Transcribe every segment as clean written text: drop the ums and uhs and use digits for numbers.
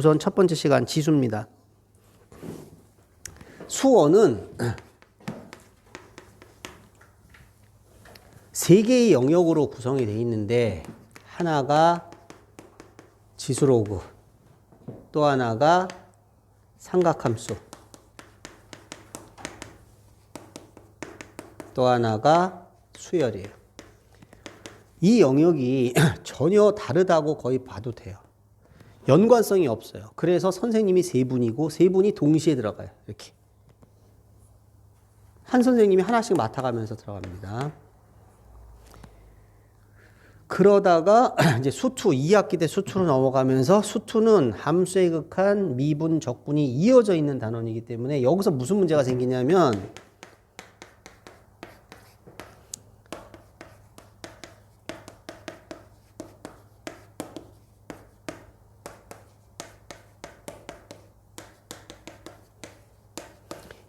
우선 첫 번째 시간 지수입니다. 수어는 세 개의 영역으로 구성이 되어 있는데 하나가 지수로그, 또 하나가 삼각함수, 또 하나가 수열이에요. 이 영역이 전혀 다르다고 거의 봐도 돼요. 연관성이 없어요. 그래서 선생님이 세 분이고 세 분이 동시에 들어가요. 이렇게. 한 선생님이 하나씩 맡아가면서 들어갑니다. 그러다가 이제 수투, 2학기 때 수투로 넘어가면서 수투는 함수의 극한, 미분, 적분이 이어져 있는 단원이기 때문에 여기서 무슨 문제가 생기냐면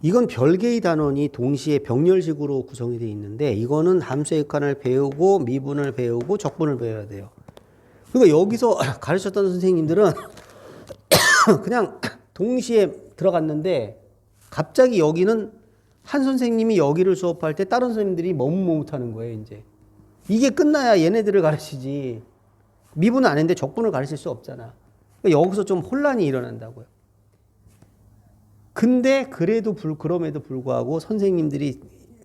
이건 별개의 단원이 동시에 병렬식으로 구성이 되어 있는데 이거는 함수의 극한을 배우고 미분을 배우고 적분을 배워야 돼요. 그러니까 여기서 가르쳤던 선생님들은 그냥 동시에 들어갔는데 갑자기 여기는 한 선생님이 여기를 수업할 때 다른 선생님들이 머뭇머뭇하는 거예요. 이제 이게 끝나야 얘네들을 가르치지. 미분은 안 했는데 적분을 가르칠 수 없잖아. 그러니까 여기서 좀 혼란이 일어난다고요. 근데 그럼에도 불구하고 선생님들이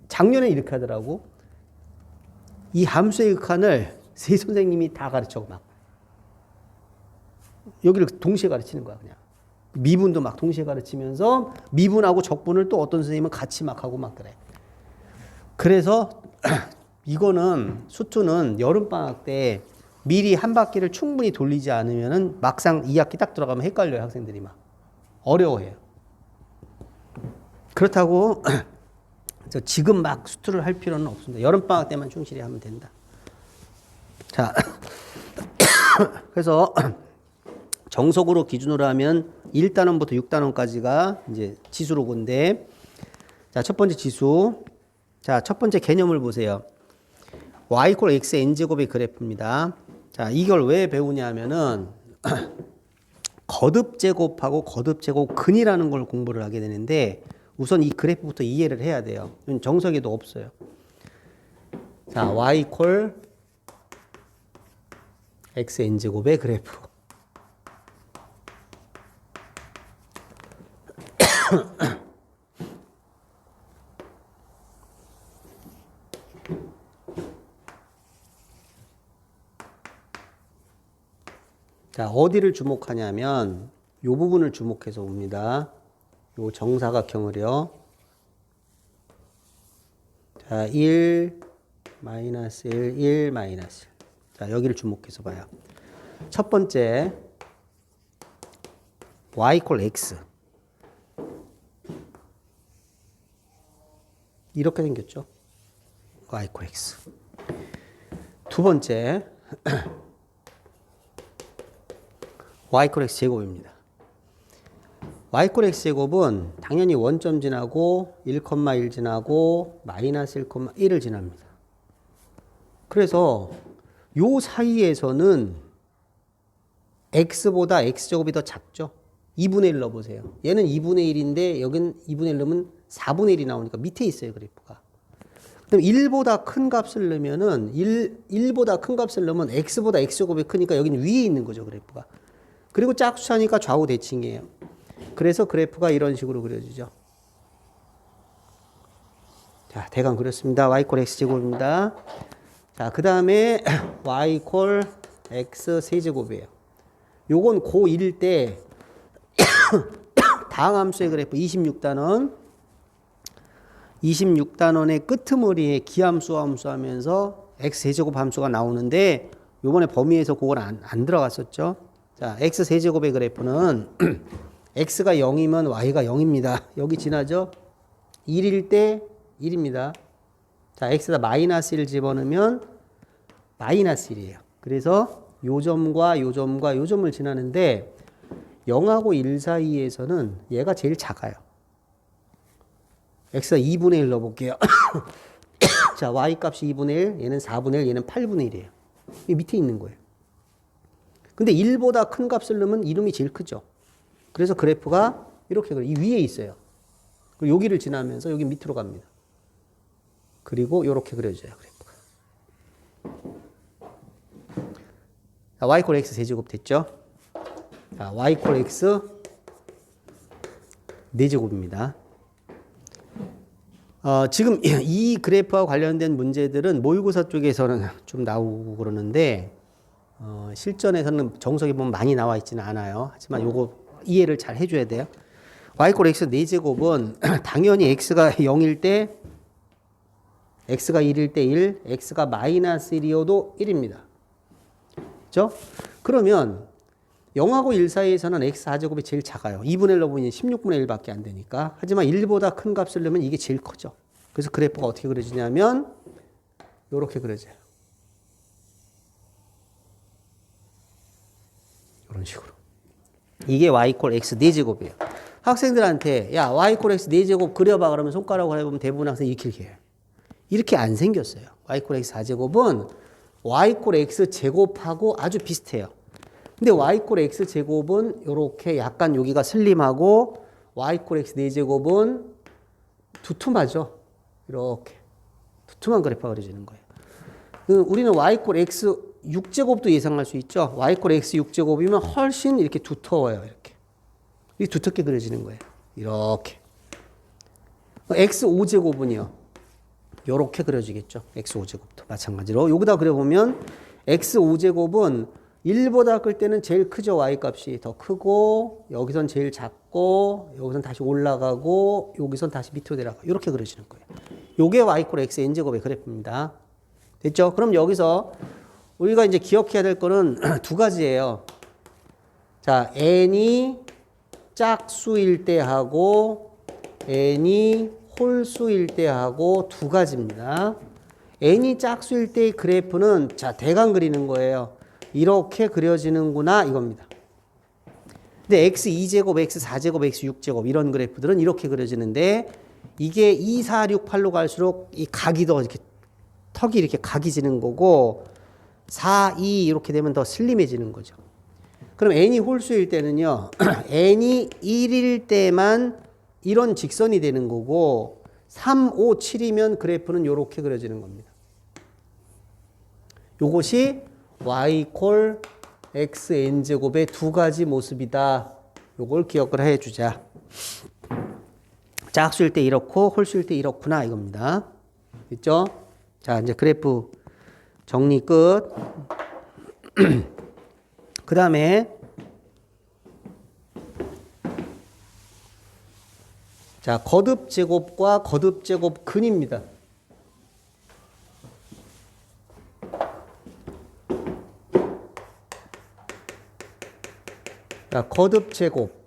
작년에 이렇게 하더라고. 이 함수의 극한을 세 선생님이 다 가르쳐 막. 여기를 동시에 가르치는 거야, 그냥. 미분도 막 동시에 가르치면서 미분하고 적분을 또 어떤 선생님은 같이 막 하고 막 그래. 그래서 이거는 수투는 여름방학 때 미리 한 바퀴를 충분히 돌리지 않으면은 막상 2학기 딱 들어가면 헷갈려요, 학생들이 막. 어려워해요. 그렇다고 지금 막 수투를 할 필요는 없습니다. 여름방학 때만 충실히 하면 된다. 자, 그래서 정석으로 기준으로 하면 1단원부터 6단원까지가 이제 지수로고인데, 자, 첫 번째 지수. 자, 첫 번째 개념을 보세요. y = x n제곱의 그래프입니다. 자, 이걸 왜 배우냐면은 거듭제곱하고 거듭제곱근이라는 걸 공부를 하게 되는데 우선 이 그래프부터 이해를 해야 돼요. 정석에도 없어요. 자, y = x n제곱의 그래프. 자, 어디를 주목하냐면 이 부분을 주목해서 봅니다. 요 정사각형을요. 자, 1, 마이너스 1, 1, 마이너스 1. 자, 여기를 주목해서 봐요. 첫 번째, y = x. 이렇게 생겼죠. y = x. 두 번째, y = x 제곱입니다. y = x 제곱은 당연히 원점 지나고 1,1 지나고 마이너스 1,1을 지납니다. 그래서 요 사이에서는 x보다 x제곱이 더 작죠. 2분의 1 넣어보세요. 얘는 2분의 1인데 여긴 2분의 1 넣으면 4분의 1이 나오니까 밑에 있어요, 그래프가. 그럼 1보다 큰 값을 넣으면은 1보다 큰 값을 넣으면 x보다 x제곱이 크니까 여기는 위에 있는 거죠, 그래프가. 그리고 짝수차니까 좌우 대칭이에요. 그래서 그래프가 이런 식으로 그려지죠. 자, 대강 그렸습니다. y = x 제곱입니다. 자, 그 다음에 y = x 세제곱이에요. 요건 고1 때 다항함수의 그래프 26단원 26단원의 끄트머리에 기함수 함수 하면서 x 세제곱 함수가 나오는데 요번에 범위에서 그걸 안 들어갔었죠. 자, x 세제곱의 그래프는 x가 0이면 y가 0입니다. 여기 지나죠? 1일 때 1입니다. 자, x에다 마이너스 1 집어넣으면 마이너스 1이에요. 그래서 요 점과 요 점과 요 점을 지나는데 0하고 1 사이에서는 얘가 제일 작아요. x가 2분의 1 넣어볼게요. 자, y 값이 2분의 1, 얘는 4분의 1, 얘는 8분의 1이에요. 이 밑에 있는 거예요. 근데 1보다 큰 값을 넣으면 이름이 제일 크죠. 그래서 그래프가 이렇게 이 위에 있어요. 그리고 여기를 지나면서 여기 밑으로 갑니다. 그리고 이렇게 그려져요, 그래프가. 자, y 콜 x 세제곱 됐죠? 자, y 콜 x 4제곱입니다. 지금 이 그래프와 관련된 문제들은 모의고사 쪽에서는 좀 나오고 그러는데 실전에서는 정석에 보면 많이 나와 있지는 않아요. 하지만 요거 이해를 잘 해줘야 돼요. y 콜 x 4제곱은 당연히 x가 0일 때, x가 1일 때 1, x가 마이너스 1이어도 1입니다. 그렇죠? 그러면 0하고 1 사이에서는 x 4제곱이 제일 작아요. 2분의 1로 보니 16분의 1밖에 안 되니까. 하지만 1보다 큰 값을 넣으면 이게 제일 커져. 그래서 그래프가 어떻게 그려지냐면 이렇게 그려져요. 이런 식으로. 이게 y 콜 x 4제곱이에요. 학생들한테 야 y 콜 x 4제곱 그려봐 그러면 손가락으로 해보면 대부분 학생이 이렇게 해요. 이렇게 안 생겼어요. y 콜 x 4제곱은 y 콜 x 제곱하고 아주 비슷해요. 근데 y 콜 x 제곱은 이렇게 약간 여기가 슬림하고 y 콜 x 4제곱은 두툼하죠. 이렇게 두툼한 그래프가 그려지는 거예요. 우리는 y 콜 x 6제곱도 예상할 수 있죠. y 콜 x 6제곱이면 훨씬 이렇게 두터워요. 이렇게 두텁게 그려지는 거예요. 이렇게. x 5제곱은요. 이렇게 그려지겠죠. x 5제곱도 마찬가지로. 여기다 그려보면 x 5제곱은 1보다 클 때는 제일 크죠. y 값이 더 크고 여기선 제일 작고 여기선 다시 올라가고 여기선 다시 밑으로 내려가고 이렇게 그려지는 거예요. 요게 y 콜 x n제곱의 그래프입니다. 됐죠? 그럼 여기서 우리가 이제 기억해야 될 거는 두 가지예요. 자, n이 짝수일 때 하고 n이 홀수일 때 하고 두 가지입니다. n이 짝수일 때의 그래프는 자, 대강 그리는 거예요. 이렇게 그려지는구나 이겁니다. 근데 x 2제곱, x 4제곱, x 6제곱 이런 그래프들은 이렇게 그려지는데 이게 2, 4, 6, 8로 갈수록 이 각이 더 이렇게 턱이 이렇게 각이 지는 거고 4, 2 이렇게 되면 더 슬림해지는 거죠. 그럼 n이 홀수일 때는요. n이 1일 때만 이런 직선이 되는 거고 3, 5, 7이면 그래프는 이렇게 그려지는 겁니다. 요것이 y 콜 x n제곱의 두 가지 모습이다. 요걸 기억을 해주자. 짝수일 때 이렇고 홀수일 때 이렇구나 이겁니다. 됐죠? 자, 이제 그래프 정리 끝. 그 다음에 자, 거듭 제곱과 거듭 제곱 근입니다. 자, 거듭 제곱하고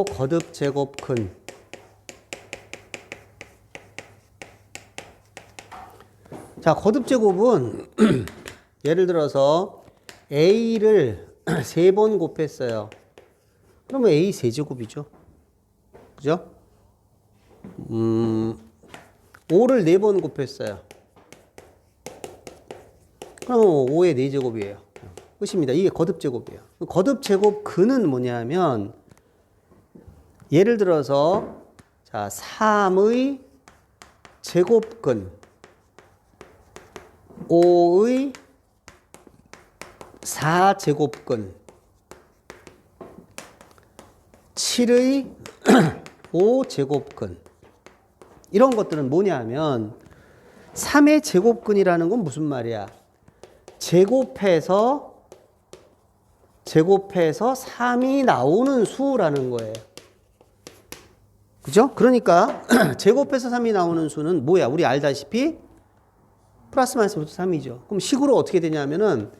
거듭 제곱 근. 자, 거듭 제곱은 예를 들어서 a를 3번 곱했어요. 그러면 a 세제곱이죠. 그죠? 5를 4번 곱했어요. 그러면 5의 4제곱이에요. 끝입니다. 이게 거듭 제곱이에요. 거듭 제곱 근은 뭐냐면 예를 들어서 자, 3의 제곱근 5의 4제곱근 7의 5제곱근 이런 것들은 뭐냐면 3의 제곱근이라는 건 무슨 말이야? 제곱해서 3이 나오는 수라는 거예요. 그죠? 그러니까 제곱해서 3이 나오는 수는 뭐야? 우리 알다시피 플러스 마이너스부터 3이죠. 그럼 식으로 어떻게 되냐면은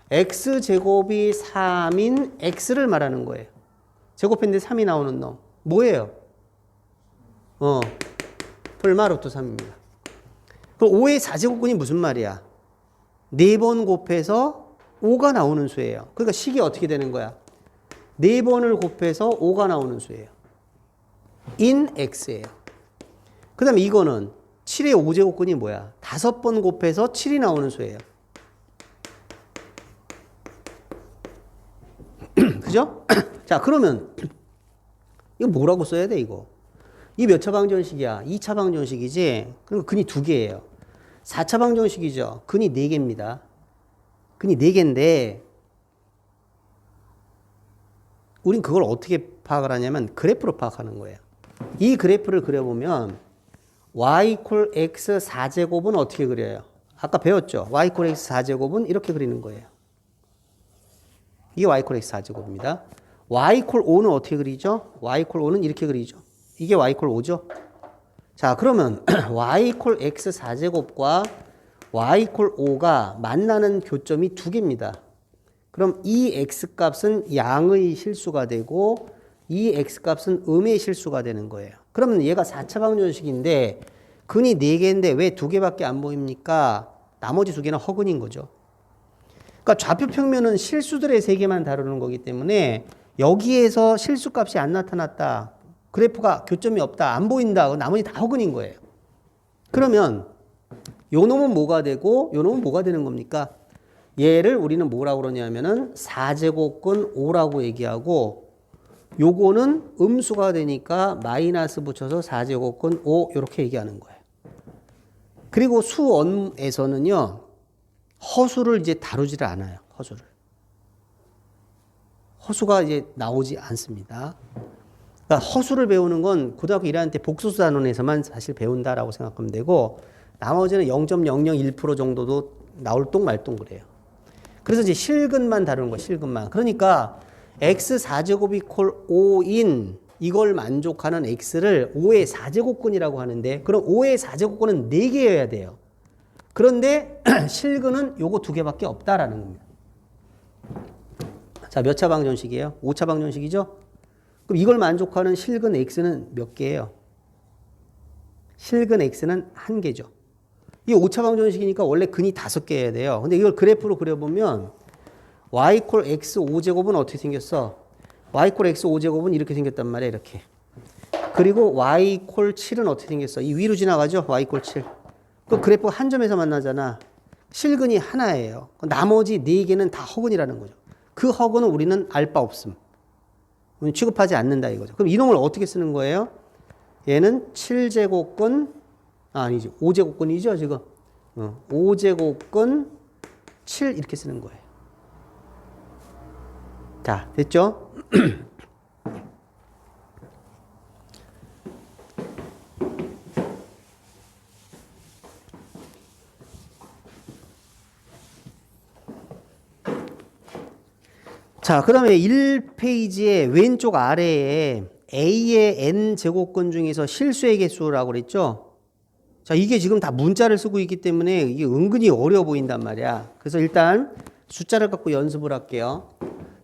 x제곱이 3인 x를 말하는 거예요. 제곱했는데 3이 나오는 놈. 뭐예요? 풀마루트 3입니다. 그럼 5의 4제곱근이 무슨 말이야? 4번 곱해서 5가 나오는 수예요. 그러니까 식이 어떻게 되는 거야? 4번을 곱해서 5가 나오는 수예요. in x예요. 그 다음에 이거는 7의 5제곱근이 뭐야? 5번 곱해서 7이 나오는 수예요. 그죠? 자, 그러면 이거 뭐라고 써야 돼, 이거? 이 몇 차 방정식이야? 2차 방정식이지? 그리고 근이 2개예요. 4차 방정식이죠? 근이 4개입니다. 근이 4개인데 우린 그걸 어떻게 파악을 하냐면 그래프로 파악하는 거예요. 이 그래프를 그려보면 y equal x 4제곱은 어떻게 그려요? 아까 배웠죠? y equal x 4제곱은 이렇게 그리는 거예요. 이게 y equal x 4제곱입니다. y equal 5는 어떻게 그리죠? y equal 5는 이렇게 그리죠. 이게 y equal 5죠. 자, 그러면 y equal x 4제곱과 y equal 5가 만나는 교점이 2개입니다. 그럼 이 x 값은 양의 실수가 되고 이 x 값은 음의 실수가 되는 거예요. 그러면 얘가 4차 방정식인데 근이 4개인데 왜 2개밖에 안 보입니까? 나머지 2개는 허근인 거죠. 그러니까 좌표 평면은 실수들의 세계만 다루는 거기 때문에 여기에서 실수 값이 안 나타났다. 그래프가 교점이 없다. 안 보인다. 나머지 다 허근인 거예요. 그러면 요 놈은 뭐가 되고 요 놈은 뭐가 되는 겁니까? 얘를 우리는 뭐라고 그러냐면은 4제곱근 5라고 얘기하고 요거는 음수가 되니까 마이너스 붙여서 4제곱근 5 이렇게 얘기하는 거예요. 그리고 수원에서는요. 허수를 이제 다루지를 않아요. 허수를. 허수가 이제 나오지 않습니다. 그러니까 허수를 배우는 건 고등학교 1학년 때 복소수 단원에서만 사실 배운다라고 생각하면 되고 나머지는 0.001% 정도도 나올 똥말똥 그래요. 그래서 이제 실근만 다루는 거예요. 실근만. 그러니까 x 4제곱이 콜 5인 이걸 만족하는 x를 5의 4제곱근이라고 하는데 그럼 5의 4제곱근은 4개여야 돼요. 그런데 실근은 요거 2개밖에 없다라는 겁니다. 자, 몇 차 방정식이에요? 5차 방정식이죠? 그럼 이걸 만족하는 실근 x는 몇 개예요? 실근 x는 1개죠. 이 5차 방정식이니까 원래 근이 5개여야 돼요. 근데 이걸 그래프로 그려보면 y equal x 5제곱은 어떻게 생겼어? y equal x 5제곱은 이렇게 생겼단 말이야. 이렇게. 그리고 y equal 7은 어떻게 생겼어? 이 위로 지나가죠? y equal 7. 그 그래프가 한 점에서 만나잖아. 실근이 하나예요. 나머지 4개는 다 허근이라는 거죠. 그 허근은 우리는 알 바 없음. 취급하지 않는다 이거죠. 그럼 이놈을 어떻게 쓰는 거예요? 얘는 7제곱근 아니지 5제곱근이죠 지금. 5제곱근 7 이렇게 쓰는 거예요. 자, 됐죠? 자, 그 다음에 1페이지의 왼쪽 아래에 A의 N제곱근 중에서 실수의 개수라고 그랬죠? 자, 이게 지금 다 문자를 쓰고 있기 때문에 이게 은근히 어려워 보인단 말이야. 그래서 일단 숫자를 갖고 연습을 할게요.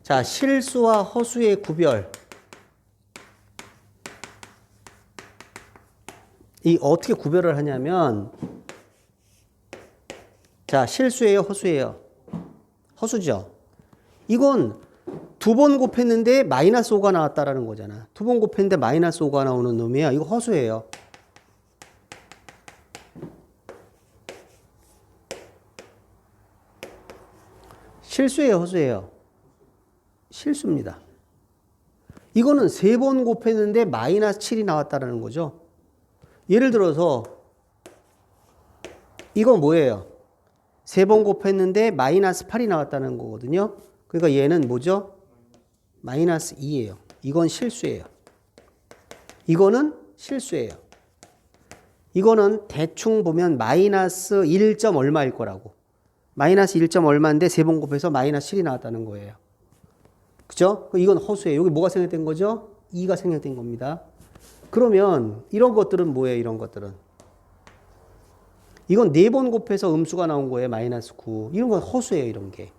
자, 실수와 허수의 구별. 이 어떻게 구별을 하냐면, 자, 실수예요, 허수예요? 허수죠? 이건 2번 곱했는데 마이너스 5가 나왔다라는 거잖아. 2번 곱했는데 마이너스 5가 나오는 놈이야. 이거 허수예요. 실수예요, 허수예요? 실수입니다. 이거는 3번 곱했는데 마이너스 7이 나왔다라는 거죠. 예를 들어서 이거 뭐예요? 3번 곱했는데 마이너스 8이 나왔다는 거거든요. 그러니까 얘는 뭐죠? 마이너스 2예요. 이건 실수예요. 이거는 실수예요. 이거는 대충 보면 마이너스 1. 얼마일 거라고. 마이너스 1. 얼마인데 3번 곱해서 마이너스 7이 나왔다는 거예요. 그죠? 이건 허수예요. 여기 뭐가 생략된 거죠? 2가 생략된 겁니다. 그러면 이런 것들은 뭐예요? 이런 것들은. 이건 4번 곱해서 음수가 나온 거예요. 마이너스 9. 이런 건 허수예요. 이런 게.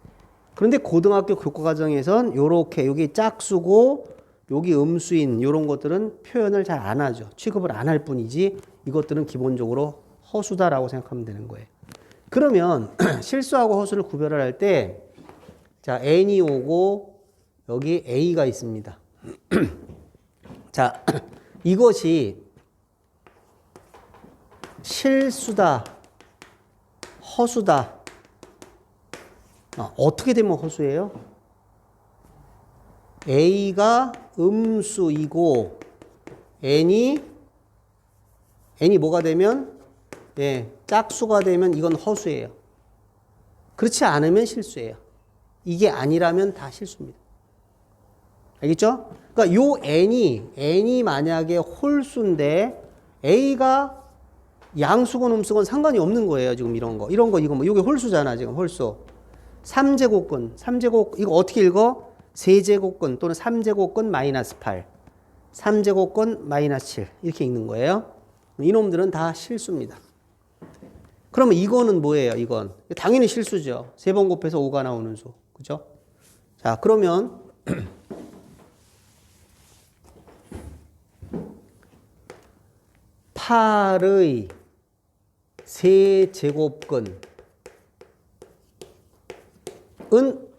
그런데 고등학교 교과과정에선 요렇게 여기 짝수고 여기 음수인 이런 것들은 표현을 잘 안 하죠. 취급을 안 할 뿐이지 이것들은 기본적으로 허수다라고 생각하면 되는 거예요. 그러면 실수하고 허수를 구별을 할 때 자, n이 오고 여기 a가 있습니다. 자, 이것이 실수다, 허수다. 어떻게 되면 허수예요? A가 음수이고 N이 뭐가 되면 짝수가 되면 이건 허수예요. 그렇지 않으면 실수예요. 이게 아니라면 다 실수입니다. 알겠죠? 그러니까 요 N이 만약에 홀수인데 A가 양수건 음수건 상관이 없는 거예요. 지금 이런 거 이거 뭐 이게 홀수잖아. 지금 홀수. 3제곱근 이거 어떻게 읽어? 세제곱근 또는 3제곱근 마이너스 8 3제곱근 마이너스 7 이렇게 읽는 거예요. 이놈들은 다 실수입니다. 그러면 이거는 뭐예요? 이건 당연히 실수죠. 3번 곱해서 5가 나오는 수. 그죠? 자, 그러면 8의 세제곱근은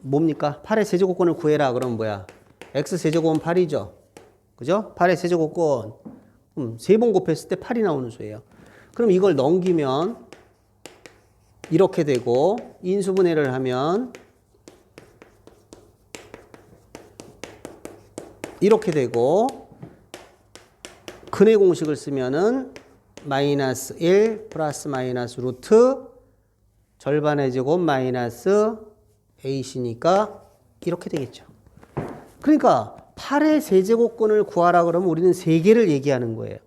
뭡니까? 8의 세제곱근을 구해라. 그러면 뭐야? x 세제곱은 8이죠. 그죠? 8의 세제곱근 3번 곱했을 때 8이 나오는 수예요. 그럼 이걸 넘기면 이렇게 되고 인수분해를 하면 이렇게 되고 근의 공식을 쓰면은 마이너스 1 플러스 마이너스 루트 절반의 제곱 마이너스 A시니까 이렇게 되겠죠. 그러니까 8의 세제곱근을 구하라 그러면 우리는 3개를 얘기하는 거예요.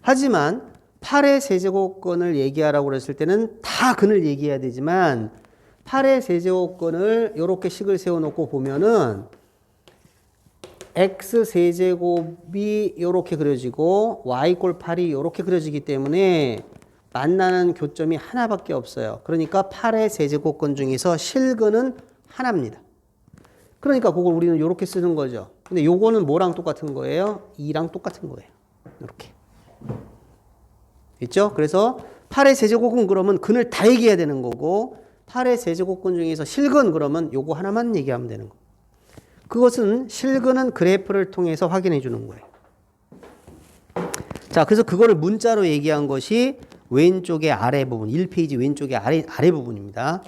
하지만 8의 세제곱근을 얘기하라고 그랬을 때는 다 근을 얘기해야 되지만 8의 세제곱근을 이렇게 식을 세워놓고 보면은 x 세제곱이 이렇게 그려지고 y 꼴 8이 이렇게 그려지기 때문에 만나는 교점이 하나밖에 없어요. 그러니까 8의 세제곱근 중에서 실근은 하나입니다. 그러니까 그걸 우리는 이렇게 쓰는 거죠. 근데 요거는 뭐랑 똑같은 거예요? 2랑 똑같은 거예요. 이렇게. 있죠? 그래서 8의 세제곱근 그러면 근을 다 얘기해야 되는 거고 8의 세제곱근 중에서 실근 그러면 요거 하나만 얘기하면 되는 거. 그것은 실근은 그래프를 통해서 확인해 주는 거예요. 자, 그래서 그거를 문자로 얘기한 것이 왼쪽의 아래 부분, 1페이지 왼쪽의 아래 부분입니다.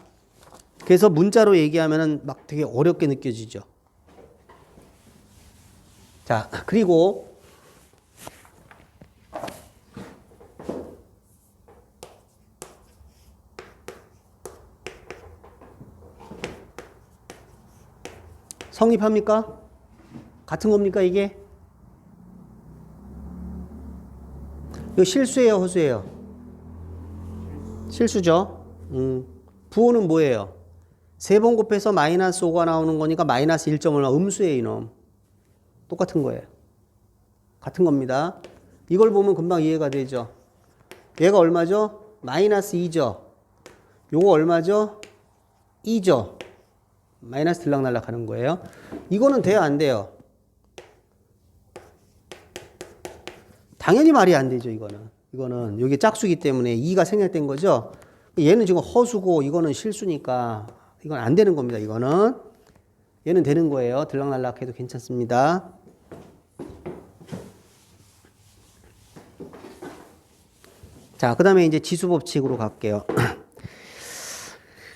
그래서 문자로 얘기하면은 막 되게 어렵게 느껴지죠. 자, 그리고 성립합니까? 같은 겁니까, 이게? 이거 실수예요, 허수예요? 실수죠. 부호는 뭐예요? 3번 곱해서 마이너스 5가 나오는 거니까 마이너스 1점을 음수예요, 이놈. 똑같은 거예요. 같은 겁니다. 이걸 보면 금방 이해가 되죠. 얘가 얼마죠? 마이너스 2죠. 요거 얼마죠? 2죠. 마이너스 들락날락 하는 거예요. 이거는 돼요, 안 돼요? 당연히 말이 안 되죠, 이거는 여기 짝수기 때문에 2가 생략된 거죠. 얘는 지금 허수고 이거는 실수니까 이건 안 되는 겁니다. 이거는 얘는 되는 거예요. 들락날락 해도 괜찮습니다. 자, 그 다음에 이제 지수법칙으로 갈게요.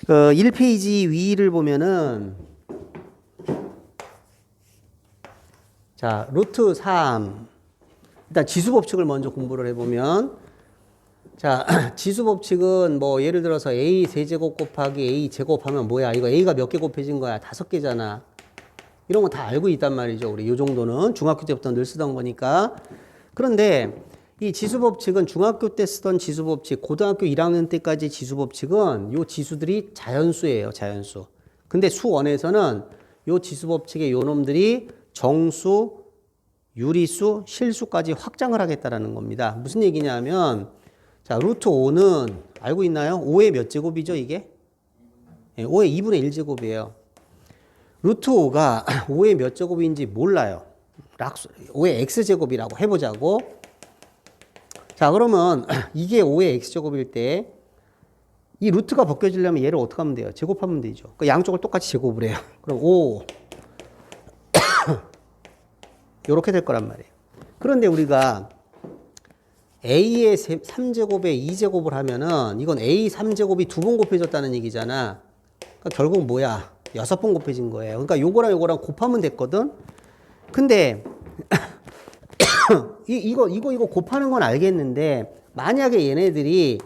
1페이지 위를 보면은 자, 루트 3 일단 지수법칙을 먼저 공부를 해보면 자, 지수법칙은 뭐 예를 들어서 A 세제곱 곱하기 A 제곱하면 뭐야? 이거 A가 몇 개 곱해진 거야? 5개잖아. 이런 거 다 알고 있단 말이죠. 우리 요 정도는 중학교 때부터 늘 쓰던 거니까. 그런데 이 지수법칙은 중학교 때 쓰던 지수법칙, 고등학교 1학년 때까지 지수법칙은 요 지수들이 자연수예요, 자연수. 근데 수원에서는 요 지수법칙의 요 놈들이 정수, 유리수, 실수까지 확장을 하겠다라는 겁니다. 무슨 얘기냐면 자, 루트 5는 알고 있나요? 5의 몇 제곱이죠, 이게? 5의 2분의 1제곱이에요. 루트 5가 5의 몇 제곱인지 몰라요. 5의 x제곱이라고 해보자고. 자, 그러면 이게 5의 x제곱일 때 이 루트가 벗겨지려면 얘를 어떻게 하면 돼요? 제곱하면 되죠. 그 양쪽을 똑같이 제곱을 해요. 그럼 5 이렇게 될 거란 말이에요. 그런데 우리가 A의 3제곱에 2제곱을 하면은 이건 A 3제곱이 2번 곱해졌다는 얘기잖아. 그러니까 결국 뭐야? 6번 곱해진 거예요. 그러니까 요거랑 곱하면 됐거든. 근데 이거 곱하는 건 알겠는데 만약에 얘네들이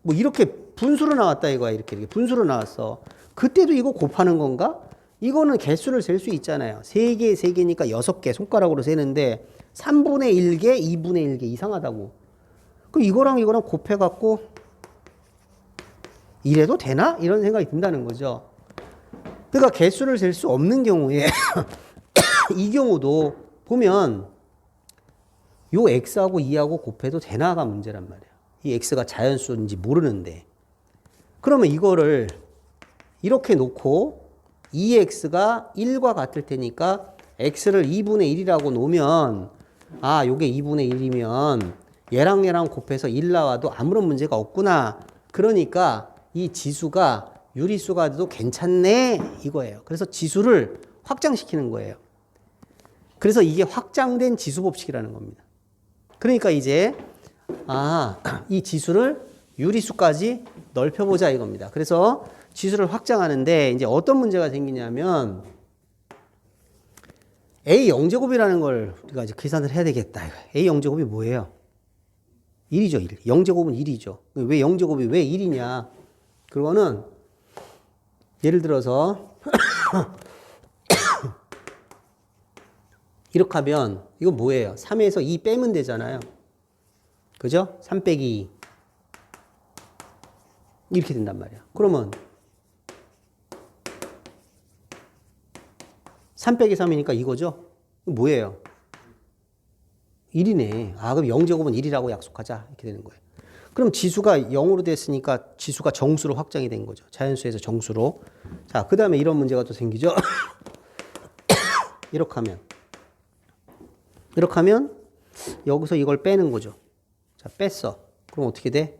뭐 이렇게 분수로 나왔다 이거야. 이렇게 분수로 나왔어. 그때도 이거 곱하는 건가? 이거는 개수를 셀 수 있잖아요. 3개, 3개니까 6개 손가락으로 세는데 3분의 1개, 2분의 1개 이상하다고. 그럼 이거랑 곱해갖고 이래도 되나? 이런 생각이 든다는 거죠. 그러니까 개수를 셀 수 없는 경우에 이 경우도 보면 요 x하고 2하고 곱해도 되나가 문제란 말이에요. 이 x가 자연수인지 모르는데. 그러면 이거를 이렇게 놓고 2x가 1과 같을 테니까 x를 2분의 1이라고 놓으면 아, 요게 2분의 1이면 얘랑 곱해서 1 나와도 아무런 문제가 없구나. 그러니까 이 지수가 유리수가 돼도 괜찮네 이거예요. 그래서 지수를 확장시키는 거예요. 그래서 이게 확장된 지수 법칙이라는 겁니다. 그러니까 이제 이 지수를 유리수까지 넓혀보자 이겁니다. 그래서 지수를 확장하는데 이제 어떤 문제가 생기냐면 A 0제곱이라는 걸 우리가 이제 계산을 해야 되겠다. A 0제곱이 뭐예요? 1이죠, 1. 0제곱은 1이죠. 왜 0제곱이 왜 1이냐? 그거는 예를 들어서 이렇게 하면 이거 뭐예요? 3에서 2 빼면 되잖아요. 그죠? 3 빼기 2. 이렇게 된단 말이야. 그러면 3 빼기 3이니까 이거죠? 뭐예요? 1이네. 아, 그럼 0제곱은 1이라고 약속하자. 이렇게 되는 거예요. 그럼 지수가 0으로 됐으니까 지수가 정수로 확장이 된 거죠. 자연수에서 정수로. 자, 그 다음에 이런 문제가 또 생기죠. 이렇게 하면 여기서 이걸 빼는 거죠. 자, 뺐어. 그럼 어떻게 돼?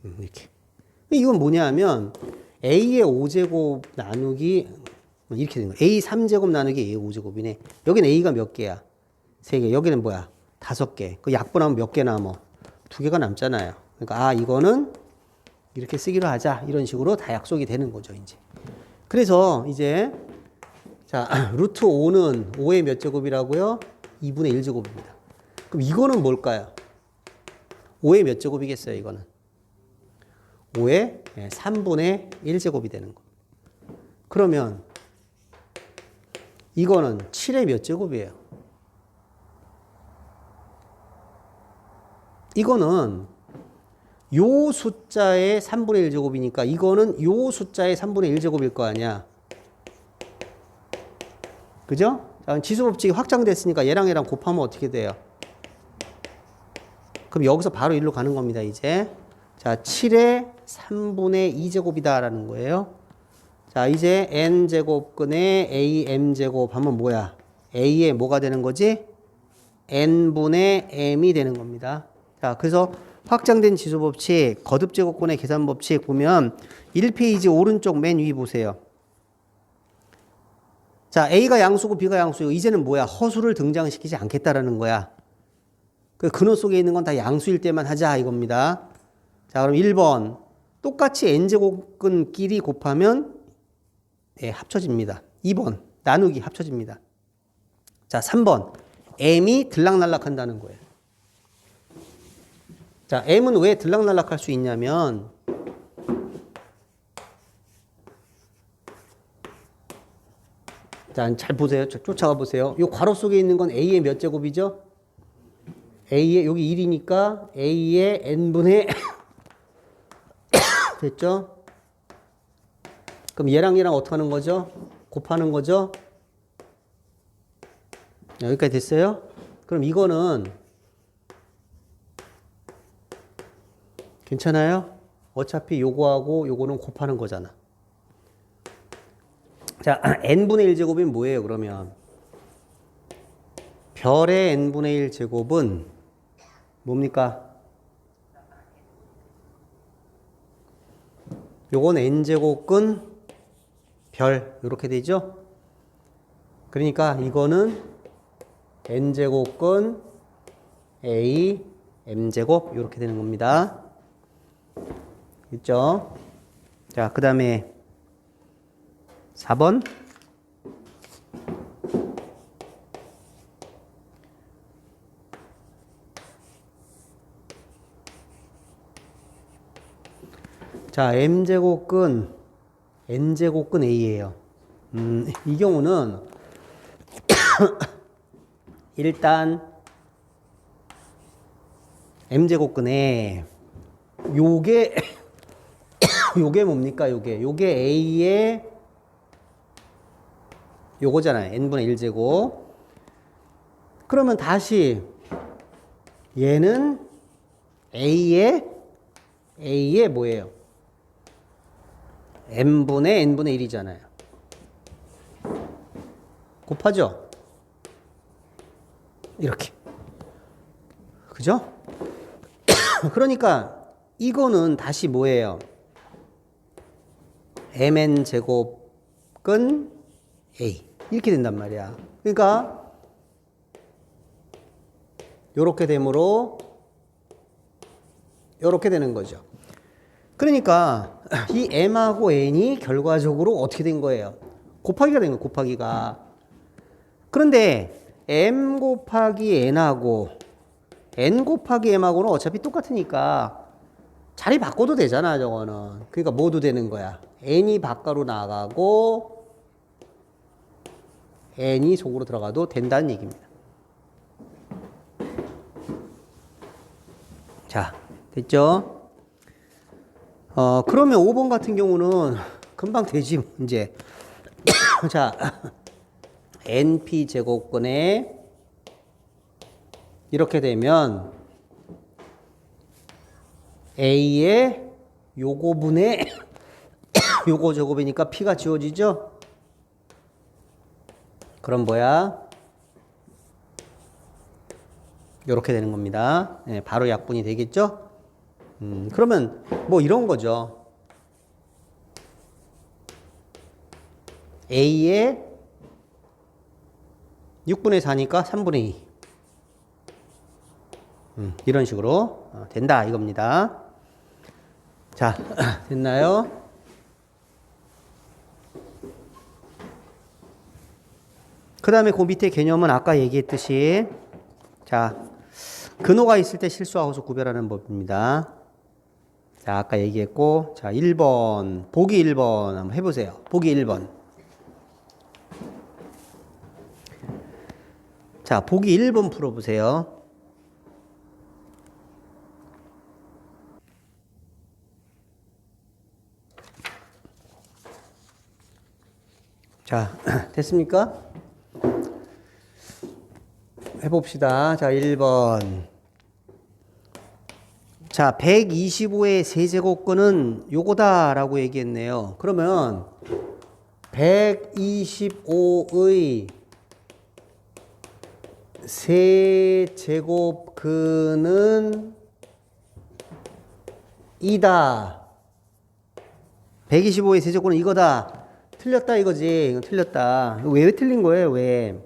이렇게. 이건 뭐냐 하면 A의 5제곱 나누기 이렇게 되는 거야. A 3제곱 나누기 A 5제곱이네. 여기는 A가 몇 개야? 3개. 여기는 뭐야? 5개. 그 약분하면 몇 개 남어? 2개가 남잖아요. 그러니까 이거는 이렇게 쓰기로 하자. 이런 식으로 다 약속이 되는 거죠, 이제. 그래서 이제 자, 루트 5는 5의 몇 제곱이라고요? 2분의 1제곱입니다. 그럼 이거는 뭘까요? 5의 몇 제곱이겠어요, 이거는? 5의 3분의 1제곱이 되는 거. 그러면 이거는 7의 몇 제곱이에요? 이거는 요 숫자의 3분의 1제곱이니까 이거는 요 숫자의 3분의 1제곱일 거 아니야. 그죠? 자, 지수법칙이 확장됐으니까 얘랑 곱하면 어떻게 돼요? 그럼 여기서 바로 1로 가는 겁니다, 이제. 자, 7의 3분의 2제곱이다 라는 거예요. 자, 이제 n제곱근의 am제곱 하면 뭐야? a의 뭐가 되는 거지? n분의 m이 되는 겁니다. 자, 그래서 확장된 지수법칙, 거듭제곱근의 계산법칙 보면 1페이지 오른쪽 맨 위 보세요. 자, A가 양수고 B가 양수고 이제는 뭐야? 허수를 등장시키지 않겠다라는 거야. 그 근호 속에 있는 건 다 양수일 때만 하자 이겁니다. 자, 그럼 1번. 똑같이 n제곱근끼리 곱하면 합쳐집니다. 2번. 나누기 합쳐집니다. 자, 3번. m이 들락날락 한다는 거예요. 자, m은 왜 들락날락 할 수 있냐면 자, 잘 보세요. 쫓아가 보세요. 이 괄호 속에 있는 건 a의 몇 제곱이죠? a의 여기 1이니까 a의 n분의 됐죠? 그럼 얘랑 어떻게 하는 거죠? 곱하는 거죠? 여기까지 됐어요? 그럼 이거는 괜찮아요? 어차피 요거하고 요거는 곱하는 거잖아. 자, n분의 1제곱이 뭐예요, 그러면? 별의 n분의 1제곱은 뭡니까? 요건 n제곱근 별, 요렇게 되죠? 그러니까 이거는 n제곱근 a, m제곱, 요렇게 되는 겁니다. 있죠? 자, 그 다음에 4번. 자, m제곱근 n제곱근 a예요. 이 경우는 일단 m제곱근에 요게 요게 뭡니까? 요게 a의 요거잖아요. n분의 1제곱. 그러면 다시 얘는 a의 뭐예요? n분의 1이잖아요. 곱하죠? 이렇게. 그죠? 그러니까 이거는 다시 뭐예요? mn 제곱근 a 이렇게 된단 말이야. 그러니까 요렇게 되므로 요렇게 되는 거죠. 그러니까 이 m하고 n이 결과적으로 어떻게 된 거예요? 곱하기가 된 거예요. 곱하기가. 그런데 m 곱하기 n하고 n 곱하기 m하고는 어차피 똑같으니까 자리 바꿔도 되잖아, 저거는. 그러니까 뭐도 되는 거야. n이 바깥으로 나가고 n이 속으로 들어가도 된다는 얘기입니다. 자, 됐죠? 그러면 5번 같은 경우는 금방 되지, 이제. 자, np 제곱근에 이렇게 되면 a의 요거분의 요거 제곱이니까 p가 지워지죠? 그럼 뭐야? 요렇게 되는 겁니다. 네, 바로 약분이 되겠죠? 그러면 뭐 이런 거죠. a의 6분의 4니까 3분의 2. 이런 식으로 된다 이겁니다. 자, 됐나요? 그 다음에 그 밑에 개념은 아까 얘기했듯이 자, 근호가 있을 때 실수하고서 구별하는 법입니다. 자, 아까 얘기했고 자, 1번 보기 1번 한번 해보세요. 보기 1번. 자, 보기 1번 풀어보세요. 자, 됐습니까? 해봅시다. 자, 1번. 자, 125의 세제곱근은 요거다라고 얘기했네요. 그러면 125의 세제곱근은 이다. 125의 세제곱근은 이거다. 틀렸다 이거지. 이거 틀렸다. 왜 틀린 거예요? 왜?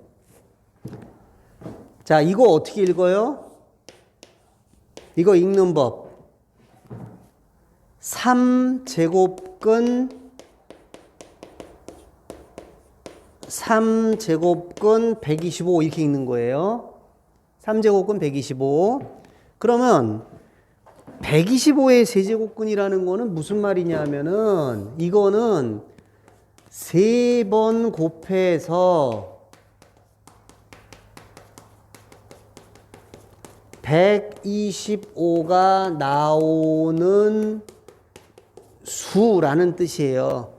자, 이거 어떻게 읽어요? 이거 읽는 법. 3제곱근 125 이렇게 읽는 거예요. 3제곱근 125. 그러면 125의 세제곱근이라는 거는 무슨 말이냐면은 이거는 3번 곱해서 125가 나오는 수라는 뜻이에요.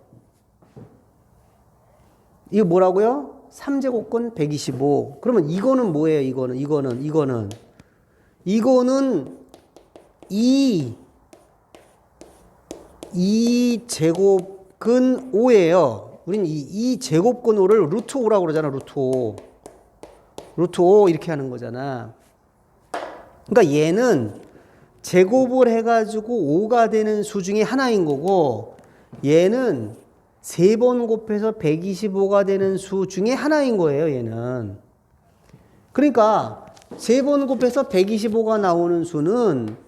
이거 뭐라고요? 3제곱근 125. 그러면 이거는 뭐예요? 이거는 2제곱근 5예요. 우린 이 제곱근 5를 루트 5라고 그러잖아. 루트 5 이렇게 하는 거잖아. 그러니까 얘는 제곱을 해가지고 5가 되는 수 중에 하나인 거고 얘는 3번 곱해서 125가 되는 수 중에 하나인 거예요. 얘는. 그러니까 3번 곱해서 125가 나오는 수는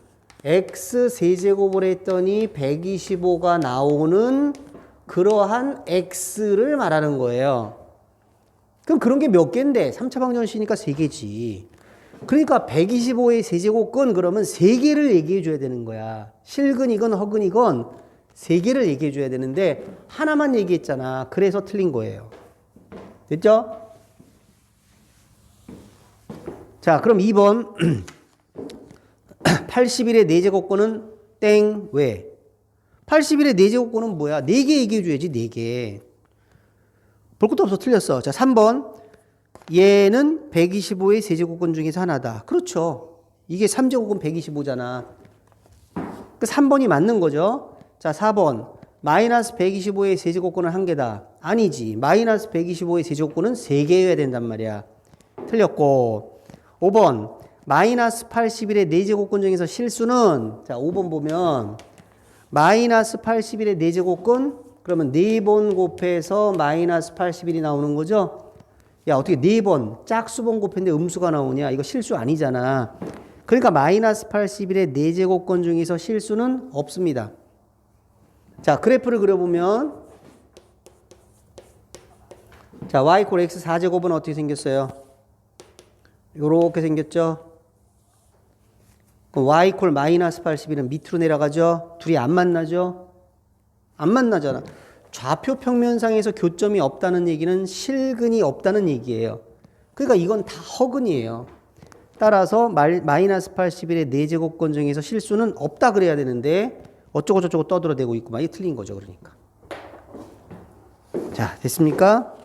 x 세제곱을 했더니 125가 나오는 그러한 x를 말하는 거예요. 그럼 그런 게 몇 개인데? 3차 방정식이니까 3개지. 그러니까 125의 세제곱근 그러면 3개를 얘기해 줘야 되는 거야. 실근이건 허근이건 3개를 얘기해 줘야 되는데 하나만 얘기했잖아. 그래서 틀린 거예요. 됐죠? 자, 그럼 2번 81의 4제곱근은 땡. 왜? 81의 4제곱근은 뭐야? 4개 얘기해 줘야지. 4개. 볼 것도 없어. 틀렸어. 자, 3번 얘는 125의 세제곱근 중에서 하나다. 그렇죠. 이게 3제곱은 125잖아. 그 3번이 맞는 거죠. 자, 4번 마이너스 125의 세제곱근은 한 개다. 아니지. 마이너스 125의 세제곱근은 3개여야 된단 말이야. 틀렸고. 5번 마이너스 81의 4제곱근 중에서 실수는, 자, 5번 보면 마이너스 81의 4제곱근 그러면 4번 곱해서 마이너스 81이 나오는 거죠. 야, 어떻게 4번 짝수번 곱했는데 음수가 나오냐? 이거 실수 아니잖아. 그러니까 마이너스 81의 4제곱근 중에서 실수는 없습니다. 자, 그래프를 그려보면, 자, y 콜 x 4제곱은 어떻게 생겼어요? 요렇게 생겼죠? 그럼 y 콜 마이너스 81은 밑으로 내려가죠? 둘이 안 만나죠? 안 만나잖아. 좌표 평면상에서 교점이 없다는 얘기는 실근이 없다는 얘기예요. 그러니까 이건 다 허근이에요. 따라서 마이너스 81의 4제곱근 중에서 실수는 없다 그래야 되는데 어쩌고 저쩌고 떠들어대고 있고 막 이게 틀린 거죠. 그러니까. 자, 됐습니까?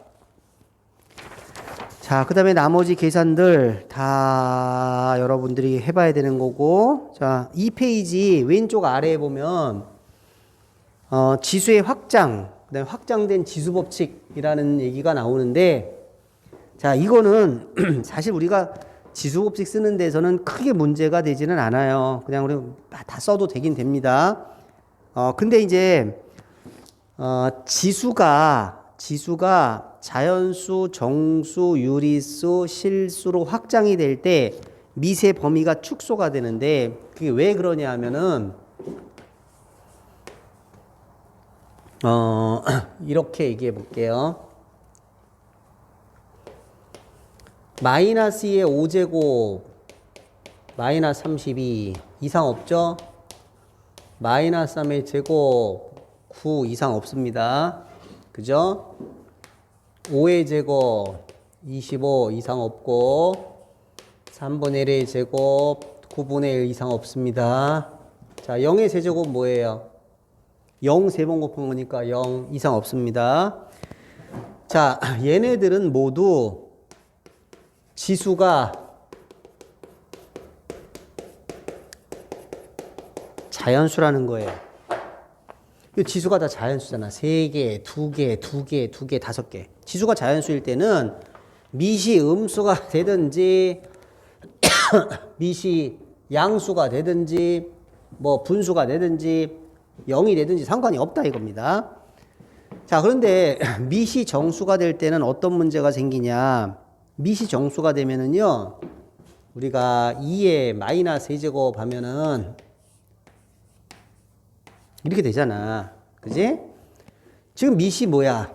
자, 그 다음에 나머지 계산들 다 여러분들이 해봐야 되는 거고, 자, 2페이지 왼쪽 아래에 보면 지수의 확장, 그다음에 확장된 지수법칙이라는 얘기가 나오는데, 자, 이거는 사실 우리가 지수법칙 쓰는 데서는 크게 문제가 되지는 않아요. 그냥 우리 다 써도 되긴 됩니다. 근데 이제 지수가 자연수, 정수, 유리수, 실수로 확장이 될 때 미세 범위가 축소가 되는데, 그게 왜 그러냐 하면은 이렇게 얘기해 볼게요. 마이너스 2의 5제곱 마이너스 32 이상 없죠? 마이너스 3의 제곱 9 이상 없습니다. 그죠? 5의 제곱 25 이상 없고 3분의 1의 제곱 9분의 1 이상 없습니다. 자, 0의 세제곱 뭐예요? 0 3번 곱한 거니까 0 이상 없습니다. 자, 얘네들은 모두 지수가 자연수라는 거예요. 지수가 다 자연수잖아. 3개, 2개, 2개, 2개, 5개. 지수가 자연수일 때는 미시 음수가 되든지 미시 양수가 되든지 뭐 분수가 되든지 0이 되든지 상관이 없다 이겁니다. 자, 그런데 미시 정수가 될 때는 어떤 문제가 생기냐? 미시 정수가 되면은요, 우리가 2의 마이너스 2제곱 하면은 이렇게 되잖아. 그지? 지금 미시 뭐야?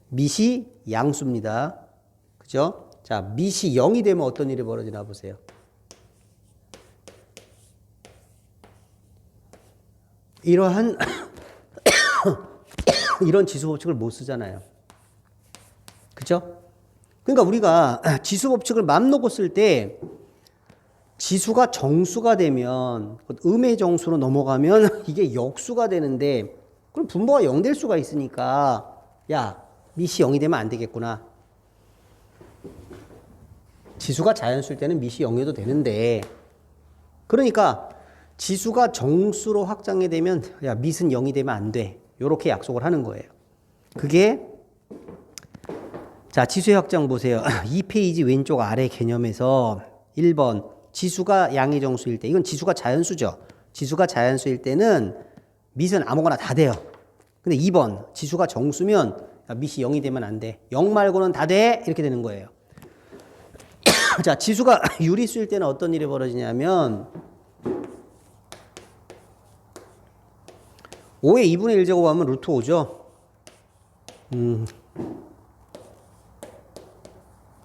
미시 양수입니다. 그죠? 자, 미시 0이 되면 어떤 일이 벌어지나 보세요. 이러한 이런 지수 법칙을 못 쓰잖아요. 그죠? 그러니까 우리가 지수 법칙을 맘 놓고 쓸 때 지수가 정수가 되면 음의 정수로 넘어가면 이게 역수가 되는데, 그럼 분모가 0 될 수가 있으니까 야, 미시 0이 되면 안 되겠구나. 지수가 자연수일 때는 미시 0이어도 되는데, 그러니까 지수가 정수로 확장이 되면 야, 밑은 0이 되면 안 돼. 요렇게 약속을 하는 거예요. 그게, 자, 지수의 확장 보세요. 2페이지 왼쪽 아래 개념에서 1번 지수가 양의 정수일 때, 이건 지수가 자연수죠. 지수가 자연수일 때는 밑은 아무거나 다 돼요. 근데 2번 지수가 정수면 야, 밑이 0이 되면 안 돼. 0 말고는 다 돼. 이렇게 되는 거예요. 자, 지수가 유리수일 때는 어떤 일이 벌어지냐면 5의 2분의 1 제곱하면 루트 5죠.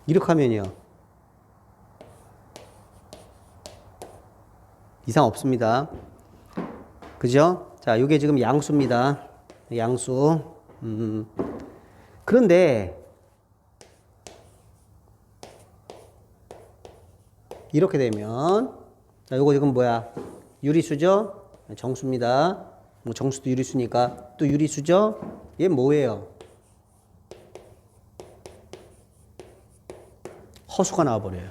이렇게 하면요. 이상 없습니다. 그죠? 자, 이게 지금 양수입니다. 양수. 그런데 이렇게 되면 자, 요거 지금 뭐야? 유리수죠? 정수입니다. 뭐 정수도 유리수니까 또 유리수죠? 얘 뭐예요? 허수가 나와버려요.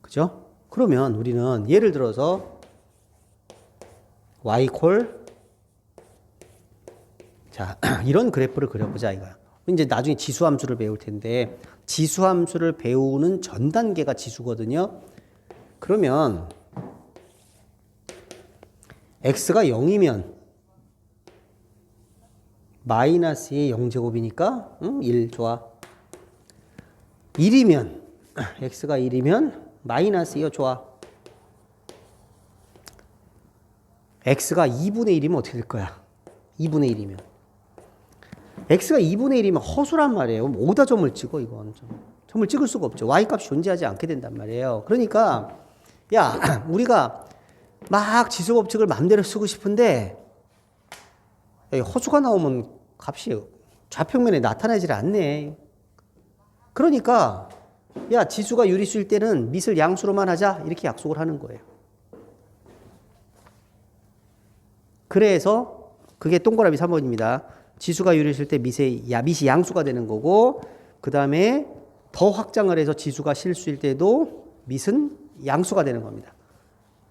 그죠? 그러면 우리는 예를 들어서 y 콜 자, 이런 그래프를 그려보자 이거야. 이제 나중에 지수함수를 배울 텐데 지수함수를 배우는 전 단계가 지수거든요. 그러면 x가 0이면 마이너스의 0제곱이니까 1 좋아. 1이면 x가 1이면 마이너스 2요 좋아. x가 2분의 1이면 어떻게 될 거야? 2분의 1이면 x가 2분의 1이면 허수란 말이에요. 어디다 점을 찍어 이건. 점을 찍을 수가 없죠. y값이 존재하지 않게 된단 말이에요. 그러니까 야 우리가 막 지수법칙을 마음대로 쓰고 싶은데 허수가 나오면 값이 좌평면에 나타나질 않네. 그러니까 야 지수가 유리수일 때는 밑을 양수로만 하자 이렇게 약속을 하는 거예요. 그래서 그게 동그라미 3번입니다. 지수가 유리수일 때 밑이 양수가 되는 거고 그 다음에 더 확장을 해서 지수가 실수일 때도 밑은 양수가 되는 겁니다.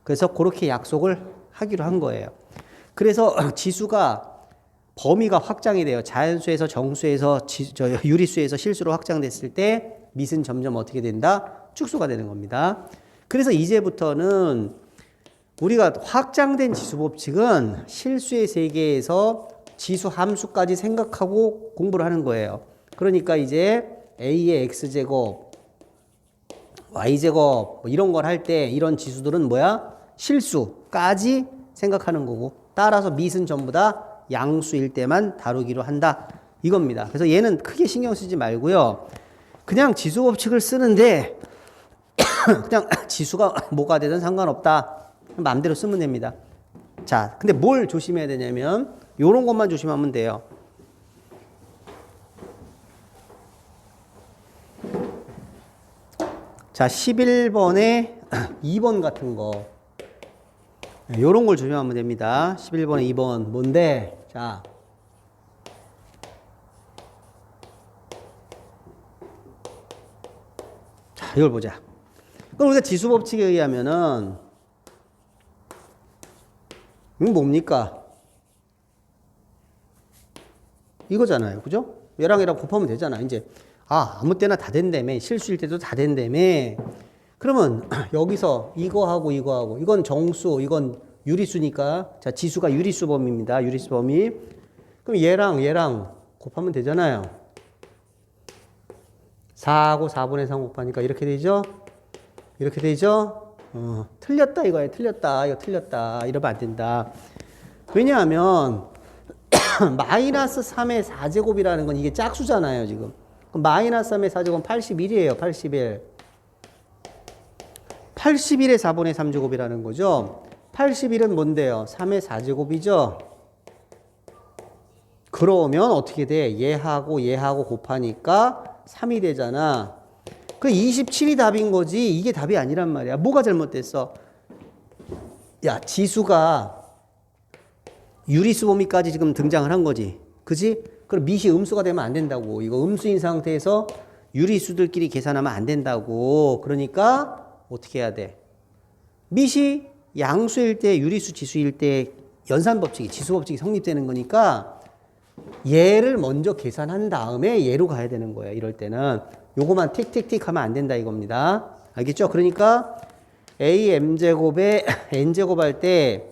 그래서 그렇게 약속을 하기로 한 거예요. 그래서 지수가 범위가 확장이 돼요. 자연수에서 정수에서 유리수에서 실수로 확장됐을 때 밑은 점점 어떻게 된다? 축소가 되는 겁니다. 그래서 이제부터는 우리가 확장된 지수법칙은 실수의 세계에서 지수 함수까지 생각하고 공부를 하는 거예요. 그러니까 이제 a의 x제곱, y제곱 뭐 이런 걸 할 때 이런 지수들은 뭐야? 실수까지 생각하는 거고 따라서 밑은 전부 다 양수일 때만 다루기로 한다. 이겁니다. 그래서 얘는 크게 신경 쓰지 말고요. 그냥 지수법칙을 쓰는데 그냥 지수가 뭐가 되든 상관없다. 마음대로 쓰면 됩니다. 자, 근데 뭘 조심해야 되냐면 요런 것만 조심하면 돼요. 자, 11번에 2번 같은 거 요런 걸 조심하면 됩니다. 11번에 2번 뭔데? 자, 이걸 보자. 그럼 우리가 지수법칙에 의하면은 이건 뭡니까? 이거잖아요. 그죠? 얘랑 얘랑 곱하면 되잖아. 이제 아무 때나 다 된다며. 실수일 때도 다 된다며. 그러면 여기서 이거하고 이거하고 이건 정수, 이건 유리수니까 자 지수가 유리수 범위입니다. 유리수 범위. 그럼 얘랑 곱하면 되잖아요. 4하고 4분의 3 곱하니까 이렇게 되죠? 이렇게 되죠? 틀렸다 이거예요. 틀렸다. 이거 틀렸다. 이러면 안 된다. 왜냐하면 마이너스 3의 4제곱이라는 건 이게 짝수잖아요. 지금. 그럼 마이너스 3의 4제곱은 81이에요. 81. 81의 4분의 3제곱이라는 거죠. 81은 뭔데요? 3의 4제곱이죠. 그러면 어떻게 돼? 얘하고 곱하니까 3이 되잖아. 그 27이 답인 거지 이게 답이 아니란 말이야. 뭐가 잘못됐어? 야 지수가 유리수 범위까지 지금 등장을 한 거지. 그지? 그럼 밑이 음수가 되면 안 된다고. 이거 음수인 상태에서 유리수들끼리 계산하면 안 된다고. 그러니까 어떻게 해야 돼? 밑이 양수일 때 유리수 지수일 때 연산법칙이 지수법칙이 성립되는 거니까 얘를 먼저 계산한 다음에 얘로 가야 되는 거예요. 이럴 때는 요거만 틱틱틱 하면 안 된다 이겁니다. 알겠죠? 그러니까 am제곱에 n제곱 할 때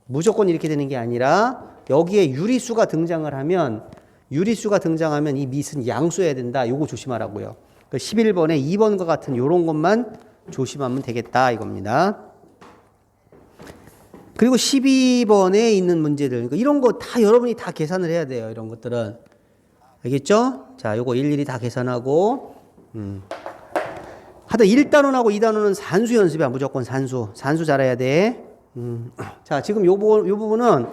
무조건 이렇게 되는 게 아니라 여기에 유리수가 등장을 하면 이 밑은 양수여야 된다. 요거 조심하라고요. 11번에 2번과 같은 요런 것만 조심하면 되겠다 이겁니다. 그리고 12번에 있는 문제들. 그러니까 이런 거 다 여러분이 다 계산을 해야 돼요. 이런 것들은. 알겠죠? 자, 요거 일일이 다 계산하고, 하여튼 1단원하고 2단원은 산수 연습이야. 무조건 산수. 산수 잘해야 돼. 자, 지금 요 부분은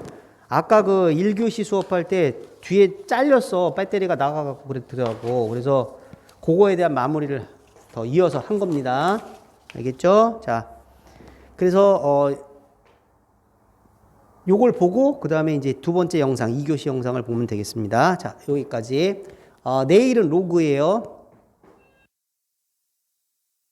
아까 그 1교시 수업할 때 뒤에 잘렸어. 배터리가 나가갖고 그랬더라고. 그래서 그거에 대한 마무리를 더 이어서 한 겁니다. 알겠죠? 자, 그래서, 요걸 보고, 그 다음에 이제 두 번째 영상, 2교시 영상을 보면 되겠습니다. 자, 여기까지. 내일은 로그예요.